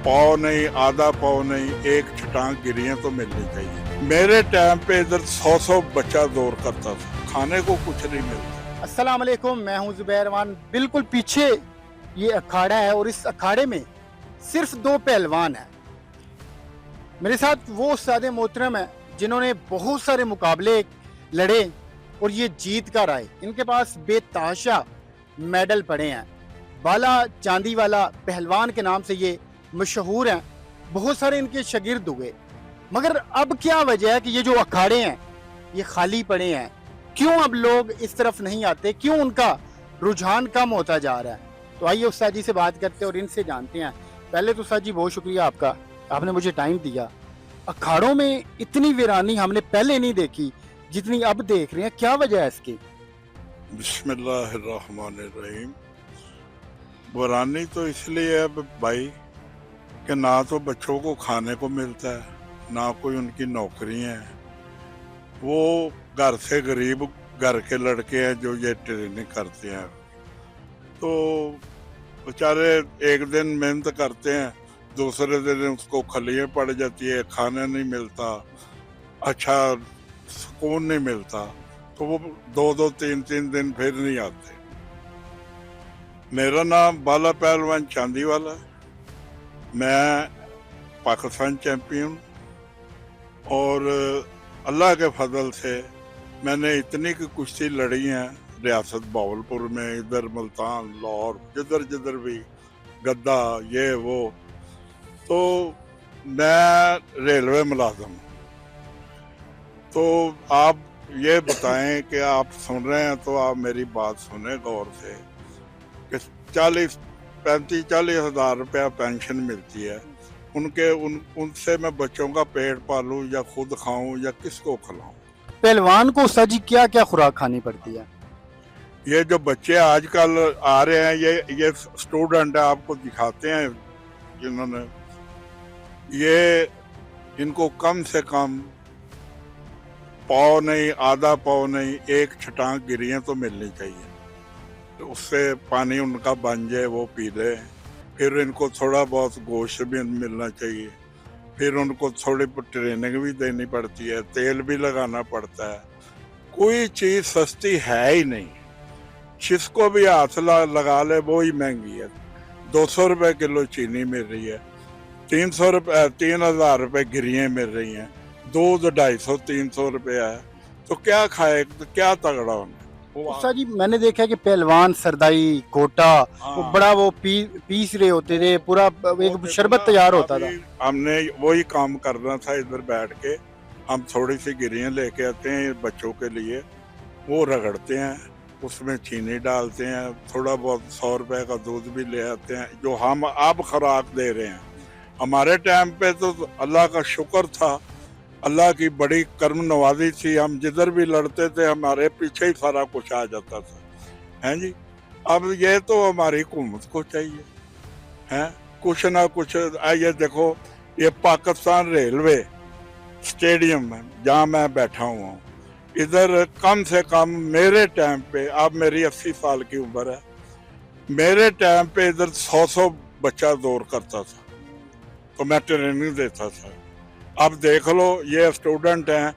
पाव नहीं, आधा पाव नहीं, एक छटांग गिरियां तो मिलनी चाहिए। मेरे टाइम पे इधर 100 बच्चा दौड़ करता था, खाने को कुछ नहीं मिलता। अस्सलाम वालेकुम, मैं हूं जुबैर मान। बिल्कुल पीछे ये अखाड़ा है और इस अखाड़े में सिर्फ 2 पहलवान हैं। मेरे साथ वो उस्ताद मोहतरम है जिन्होंने बहुत सारे मुकाबले लड़े और ये जीत कर आए। इनके पास बेतहाशा मेडल पड़े हैं। बाला चांदी वाला पहलवान के नाम से ये मशहूर हैं। बहुत सारे इनके शागिर्द हुए, मगर अब क्या वजह है कि ये जो अखाड़े हैं ये खाली पड़े हैं? क्यों अब लोग इस तरफ नहीं आते? क्यों उनका रुझान कम होता जा रहा है? तो आइए उस्ताद जी से बात करते हैं और इनसे जानते हैं। पहले तो उस्ताद जी बहुत शुक्रिया आपका, आपने मुझे टाइम दिया। अखाड़ों में इतनी वीरानी हमने पहले नहीं देखी जितनी अब देख रहे हैं, क्या वजह है इसकी? बिस्मिल्लाहिर्रहमानिर्रहीम। वीरानी तो इसलिए है भाई कि ना तो बच्चों को खाने को मिलता है, ना कोई उनकी नौकरी है। वो घर से गरीब घर के लड़के हैं जो ये ट्रेनिंग करते हैं, तो बेचारे एक दिन मेहनत करते हैं, दूसरे दिन उसको खलियाँ पड़ जाती है, खाना नहीं मिलता, अच्छा सुकून नहीं मिलता, तो वो 2-2, 3-3 दिन फिर नहीं आते। मेरा नाम बाला पहलवान चांदी वाला है। मैं पाकिस्तान चैंपियन और अल्लाह के फजल से मैंने इतनी की कुश्ती लड़ी है रियासत बावलपुर में, इधर मुल्तान, लाहौर, जिधर जिधर भी, गद्दा, ये वो। तो मैं रेलवे मुलाजिम हूँ। तो आप ये बताएं कि आप सुन रहे हैं तो आप मेरी बात सुने गौर से कि 35-40 हज़ार रुपया पेंशन मिलती है। उनसे मैं बच्चों का पेट पालूं या खुद खाऊं या किसको खिलाऊं? पहलवान को उस्ताद जी क्या क्या खुराक खानी पड़ती है? ये जो बच्चे आजकल आ रहे हैं, ये स्टूडेंट है, आपको दिखाते हैं जिन्होंने, ये इनको कम से कम पाव नहीं, आधा पाव नहीं, एक छटांग गिरियां तो मिलनी चाहिए। तो उससे पानी उनका बन जाए, वो पी ले। फिर इनको थोड़ा बहुत गोश्त भी मिलना चाहिए। फिर उनको थोड़ी ट्रेनिंग भी देनी पड़ती है, तेल भी लगाना पड़ता है। कोई चीज़ सस्ती है ही नहीं। जिसको भी हाथ लगा ले वो ही महंगी है। 200 रुपये किलो चीनी मिल रही है, 3,000 रुपये गिरियाँ मिल रही हैं, दूध 250-300 रुपये है। तो क्या खाए, तो क्या तगड़ा होना? उस्ताद जी मैंने देखा है कि पहलवान सरदाई कोटा वो बड़ा वो पीस रहे होते थे, पूरा एक शरबत तैयार होता था। हमने वही काम करना था इधर बैठ के। हम थोड़ी सी गिरियाँ लेके आते हैं बच्चों के लिए, वो रगड़ते हैं, उसमें चीनी डालते हैं, थोड़ा बहुत 100 रुपये का दूध भी ले आते हैं, जो हम अब खुराक दे रहे हैं। हमारे टाइम पे तो अल्लाह का शुक्र था, अल्लाह की बड़ी कर्म नवाजी थी। हम जिधर भी लड़ते थे हमारे पीछे ही सारा कुछ आ जाता था, हैं जी। अब ये तो हमारी हुकूमत को चाहिए, हैं कुछ ना कुछ। ये देखो, ये पाकिस्तान रेलवे स्टेडियम है जहाँ मैं बैठा हुआ हूँ, इधर कम से कम मेरे टाइम पे, अब मेरी 80 साल की उम्र है, मेरे टाइम पे इधर 100 बच्चा दौड़ करता था, तो मैं ट्रेनिंग देता था। अब देख लो, ये स्टूडेंट हैं,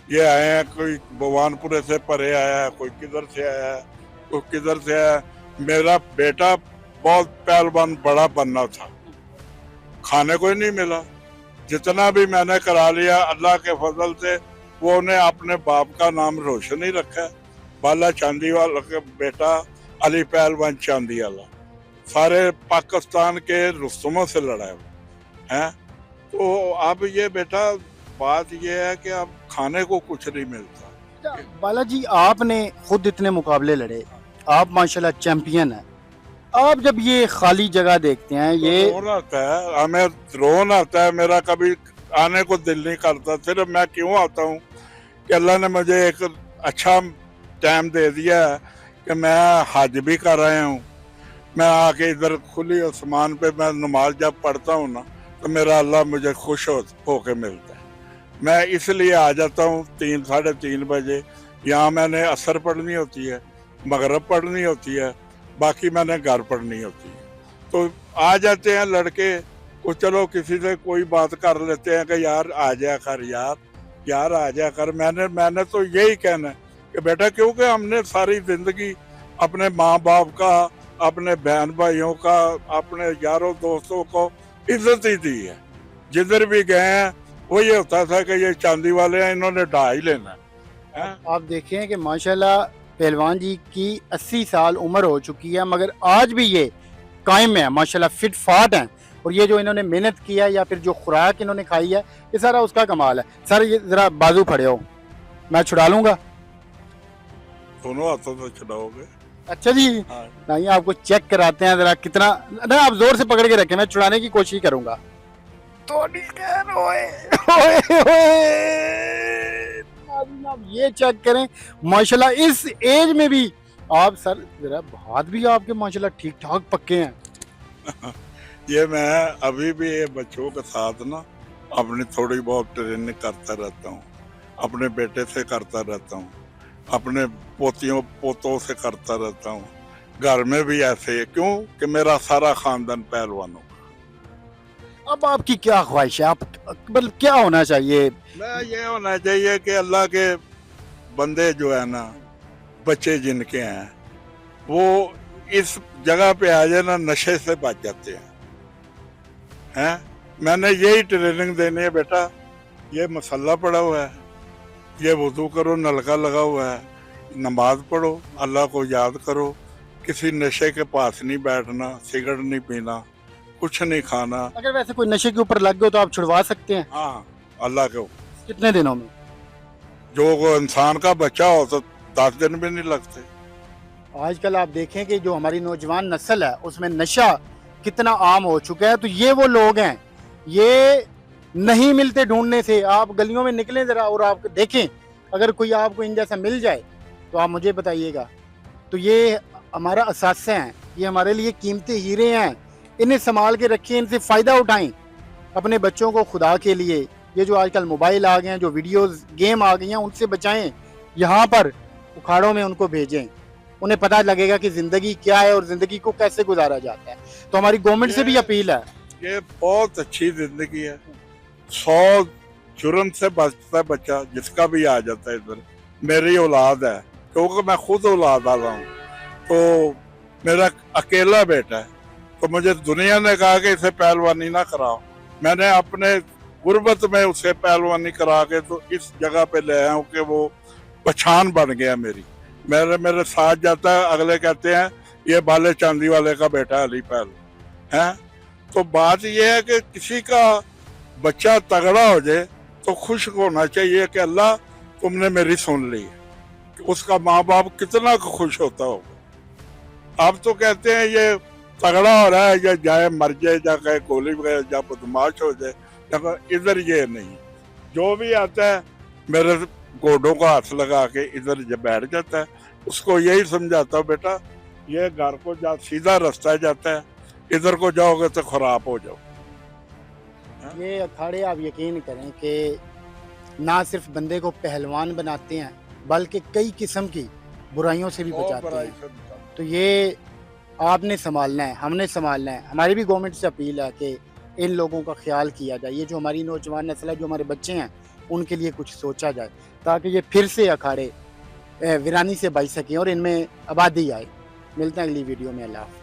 ये आए हैं, कोई भगवानपुरे से परे आया है, कोई किधर से आया है, कोई किधर से आया है। मेरा बेटा बहुत पहलवान बड़ा बनना था, खाने को ही नहीं मिला। जितना भी मैंने करा लिया अल्लाह के फजल से, वो ने अपने बाप का नाम रोशन ही रखा है। बाला चांदी वाला का बेटा अली पहलवान चांदी वाला, सारे पाकिस्तान के रुस्तमों से लड़ा है। तो अब ये बेटा बात ये है कि अब खाने को कुछ नहीं मिलता। बालाजी आपने खुद इतने मुकाबले लड़े, आप माशाल्लाह चैंपियन हैं। आप जब ये खाली जगह देखते हैं, ये रोन आता है, हमें रोन आता है। मेरा कभी आने को दिल नहीं करता। सिर्फ मैं क्यों आता हूँ कि अल्लाह ने मुझे एक अच्छा टाइम दे दिया है कि मैं हज भी कर रहा हूँ। मैं आके इधर खुली आसमान पे मैं नमाज जब पढ़ता हूँ ना, तो मेरा अल्लाह मुझे खुश होके मिलता है। मैं इसलिए आ जाता हूँ 3-3:30 बजे। यहाँ मैंने असर पढ़नी होती है, मगरब पढ़नी होती है, बाकी मैंने घर पढ़नी होती है। तो आ जाते हैं लड़के को, चलो किसी से कोई बात कर लेते हैं कि यार आ जाया कर, यार आ जाया कर। मैंने तो यही कहना है कि बेटा, क्योंकि हमने सारी जिंदगी अपने माँ बाप का, अपने बहन भाइयों का, अपने यारों दोस्तों को इज्जत ही दी है। जिधर भी गए हैं वो ये होता था कि ये चांदी वाले हैं, इन्होंने ढा ही लेना है। आप देखें कि माशाल्लाह पहलवान जी की 80 साल उम्र हो चुकी है, मगर आज भी ये कायम है माशाल्लाह, फिट फाट हैं। और ये जो इन्होंने मेहनत किया है या फिर जो खुराक इन्होंने खाई है, ये सारा उसका कमाल है। सर ये ज़रा बाजू फड़े हो, मैं छुड़ा लूँगा। दोनों हाथों से छुड़ाओगे? अच्छा जी, हाँ। नहीं आपको चेक कराते हैं ज़रा कितना, ना आप जोर से पकड़ के रखें, मैं छुड़ाने की कोशिश करूँगा। तो आप ये चेक करें माशाल्लाह, इस एज में भी आप सर जरा हाथ भी आपके माशाल्लाह ठीक ठाक पक्के हैं। ये मैं अभी भी ये बच्चों के साथ ना अपनी थोड़ी बहुत ट्रेनिंग करता रहता हूँ, अपने बेटे से करता रहता हूँ, अपने पोतियों पोतों से करता रहता हूँ। घर में भी ऐसे है, क्यों कि मेरा सारा खानदान पहलवानों का। अब आपकी क्या ख्वाहिश है, आप मतलब क्या होना चाहिए? मैं ये होना चाहिए कि अल्लाह के बंदे जो है ना, बच्चे जिनके हैं, वो इस जगह पे आ जाए ना, नशे से बच जाते हैं। मैंने यही ट्रेनिंग देनी है, बेटा ये मसल्ला पड़ा हुआ है, ये वुज़ू करो, नलका लगा हुआ है, नमाज पढ़ो, अल्लाह को याद करो, किसी नशे के पास नहीं बैठना, सिगरेट नहीं पीना, कुछ नहीं खाना। अगर वैसे कोई नशे के ऊपर लग गए तो आप छुड़वा सकते हैं? हाँ, अल्लाह को। कितने दिनों में? जो को इंसान का बच्चा हो तो 10 दिन भी नहीं लगते। आजकल आप देखें कि जो हमारी नौजवान नस्ल है उसमें नशा कितना आम हो चुका है। तो ये वो लोग हैं, ये नहीं मिलते ढूंढने से। आप गलियों में निकलें ज़रा और आप देखें, अगर कोई आपको इन जैसा मिल जाए तो आप मुझे बताइएगा। तो ये हमारा असासा है, ये हमारे लिए कीमती हीरे हैं, इन्हें संभाल के रखिए, इनसे फ़ायदा उठाएं अपने बच्चों को खुदा के लिए। ये जो आजकल मोबाइल आ गए हैं, जो वीडियोस गेम आ गई हैं, उनसे बचाएं। यहाँ पर उखाड़ों में उनको भेजें, उन्हें पता लगेगा कि ज़िंदगी क्या है और ज़िंदगी को कैसे गुजारा जाता है। तो हमारी गवर्नमेंट से भी अपील है, ये बहुत अच्छी जिंदगी है। 100 जुर्म से बचता है बच्चा, जिसका भी आ जाता है इधर। मेरी औलाद है, क्योंकि मैं खुद औलाद वाला हूँ, तो मेरा अकेला बेटा है, तो मुझे दुनिया ने कहा कि इसे पहलवानी ना कराओ। मैंने अपने गुर्बत में उसे पहलवानी करा के तो इस जगह पे ले आया हूँ कि वो पहचान बन गया मेरी। मेरे साथ जाता है, अगले कहते हैं ये बाले चांदी वाले का बेटा अली पहलवान है। तो बात ये है कि किसी का बच्चा तगड़ा हो जाए तो खुश होना चाहिए कि अल्लाह तुमने मेरी सुन ली। उसका माँ बाप कितना खुश होता होगा। आप तो कहते हैं ये तगड़ा हो रहा है, या जाए मर जाए, या कहे गोली वगैरह, या बदमाश हो जाए। इधर ये नहीं, जो भी आता है मेरे गोडों का हाथ लगा के इधर जब बैठ जाता है, उसको यही समझाता हूँ, बेटा ये घर को जा सीधा रास्ता जाता है, इधर को जाओगे तो खराब हो जाओ। ये अखाड़े आप यकीन करें कि ना सिर्फ बंदे को पहलवान बनाते हैं, बल्कि कई किस्म की बुराइयों से भी बचाते हैं। तो ये आपने संभालना है, हमने संभालना है। हमारी भी गवर्नमेंट से अपील है कि इन लोगों का ख्याल किया जाए। ये जो हमारी नौजवान नस्ल है, जो हमारे बच्चे हैं, उनके लिए कुछ सोचा जाए, ताकि ये फिर से अखाड़े वीरानी से बच सकें और इनमें आबादी आए। मिलते हैं अगली वीडियो में। अल्लाह हाफ़िज़।